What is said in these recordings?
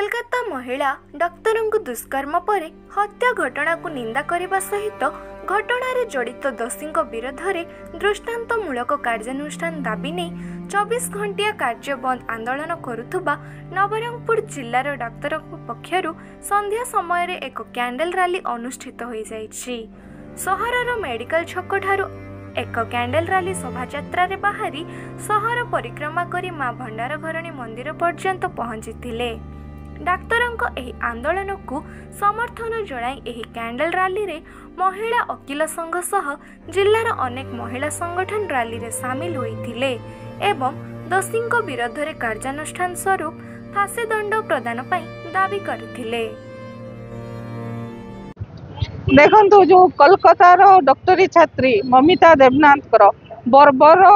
कोलकाता महिला डाक्तर को दुष्कर्म पर हत्या घटना को निंदा करने सहित घटना जड़ित दोषी विरोध में दृष्टांतमूलक कार्यानुष्ठान दाबी नहीं 24 घंटिया कार्य बंद आंदोलन करुवा नवरंगपुर जिलार डाक्तर पक्षर संध्या समय एक कैंडल रैली अनुष्ठित हो जाइछि। सहरर मेडिकल छक ठारू एक कैंडल रैली शोभायात्रा बाहरी सहर परिक्रमा करी मां भंडार घरणी मंदिर पर्यंत पहुंची डाक्तरंको एही आंदोलन को समर्थन जणाई एही कैंडल रैली रे महिला वकील संघ सह जिल्लार अनेक महिला संगठन रैली रे शामिल होइथिले एवं दोषींको विरोध रे कार्यानुष्ठान स्वरूप फांसी दंड प्रदान पई दाबी करथिले। देखो जो कोलकातार डॉक्टरी छात्री ममिता देवनाथ बर्बर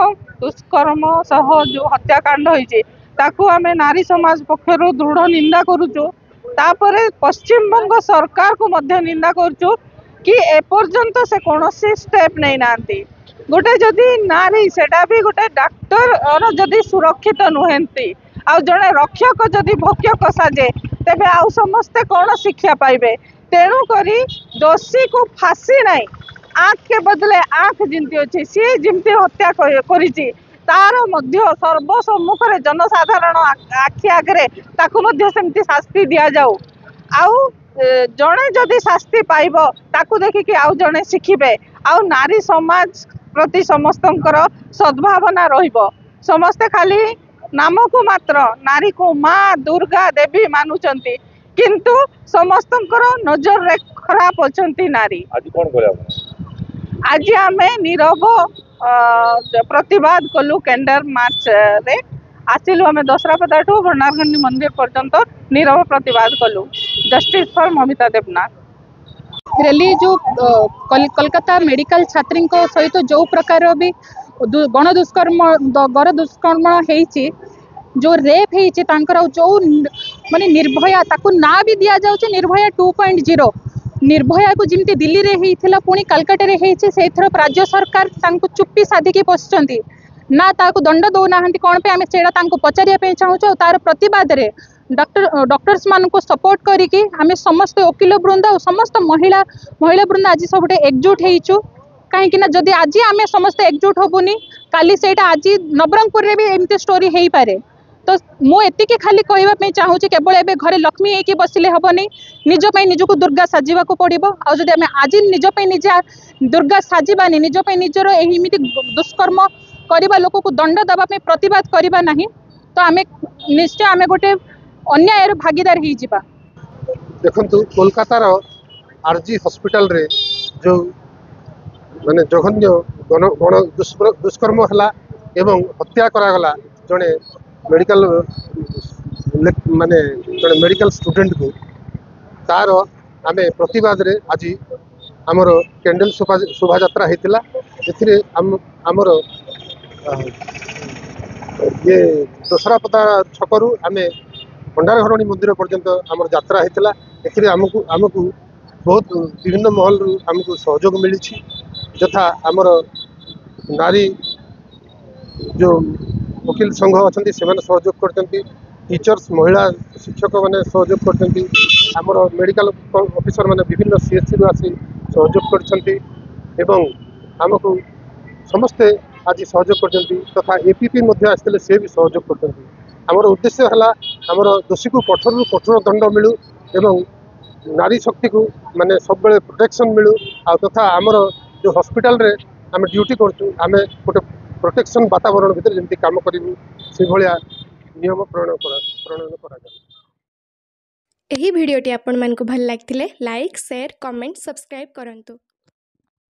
दुष्कर्म सह जो हत्याकांड होइछे ताकू आमे नारी समाज पक्षर दृढ़ निंदा करुचु। तापरे पश्चिम बंग सरकार को मध्य निंदा करुचु कि एपर्यंत से कौनसी स्टेप नहीं नांती। गोटे जदि नारी सेटा भी गोटे डाक्तर और जदि सुरक्षित नुहंती आ जड़े रक्षक जदि भक्षक साजे तेबे आउ समस्ते कौन शिक्षा पाइबे। तेणु करी दोषी को फांसी नहीं आँख के बदले आँख जिमती अच्छी सी जिमती हत्या करिछि तार मध्य सर्वसम्मुख रे जनसाधारण आखि आगे ताकू मध्य सेमती शास्ति दिया जाऊ। आउ जड़े जदि शास्ति पाइब ताकू देखिकी आउ जड़े शिखिबे आउ नारी समाज प्रति समस्तंकर सद्भावना रहिबो। समस्ते खाली नाम को मात्र नारी को माँ दुर्गा देवी मानुचंती किंतु समस्तंकर नजर रे खराब अछंती नारी। आज कोन करे आज आमे नीरव प्रतिवाद कलु कैंडल मार्च रे आसिलु आमे दशरापदा ठू भंडारगंडी मंदिर पर्यंत नीरव प्रतिवाद कलु justice for Mamita Debnath rally जो कोलकाता मेडिकल छात्री सहित जो प्रकार भी गण दुष्कर्म होइछि जो रेप होइछि तांकर जो माने निर्भया ताकू ना भी दिया जाउछि निर्भया 2.0 निर्भया को जमी दिल्ली रे होइथिला पुणी कलकत्ता रे होइछि सेथर राज्य सरकार तांको चुप्पी साधिकी बसचंती ना ताको दंड दौना कौन पे आम से पचारिया चाहूँ तार प्रतिवाद रे डॉक्टर्स मान को सपोर्ट करिकी आम समस्त वकील वृंद और समस्त महिला वृंद आज सब एकजुट होइछु कहीं जदि आज आम समस्त एकजुट होबुनी काली सेटा आज नवरंगपुर रे भी एमती स्टोरी हो पारे। तो मुझे खाली कहवाई चाहूँ केवल एवं घरे लक्ष्मी होगी बसिले हेनी निजपाई निजक दुर्गा साजिबा को पड़ो आदि आम आज निजपाई निजे दुर्गा साजिबानी निजपाई निजर एमती दुष्कर्म करवा लोक को दंड देवाई प्रतिवाद करवा ना तो आम निश्चय आम गोटे अन्यायर भागीदार हो जावा। देखंतु कोलकातार आरजी हॉस्पिटल रे जो माने जघन्य गण दुष्कर्म हला एवं हत्या करागला जड़े मेडिकल माने जड़े मेडिकल स्टूडेंट को तार आमे प्रतिवाद रे आज आमर कैंडल शोभायात्रा होता एथिरे आमर ये दशरापदा छकरू आमे भंडार घरणी मंदिर पर्यंत आमर यात्रा होता एथिरे आमको बहुत विभिन्न महल आमको सहयोग मिली यथा आमर नारी जो वकील संघ अच्छा से सहयोग करते टीचर्स महिला शिक्षक मैंने सहयोग करते आमर मेडिकल ऑफिसर मैंने विभिन्न सीएचसी रु आसी सहयोग करते आमको समस्ते आज सहयोग करते तथा एपीपी आसते से भी सहयोग करते आमर उद्देश्य है आमर दोषी को कठोर कठोर दंड मिलू एवं नारी शक्ति को माने सब बेले प्रोटेक्शन मिलू आ तथा आमर जो हॉस्पिटल रे आम ड्यूटी करचु आम गोटे प्रोटेक्शन वातावरण भीतर जमी काम करूँ से भाया नियम प्रणयन करा। एही वीडियोटी आपण मानकु भल लागथिले लाइक शेयर कमेंट सब्सक्राइब करंतु।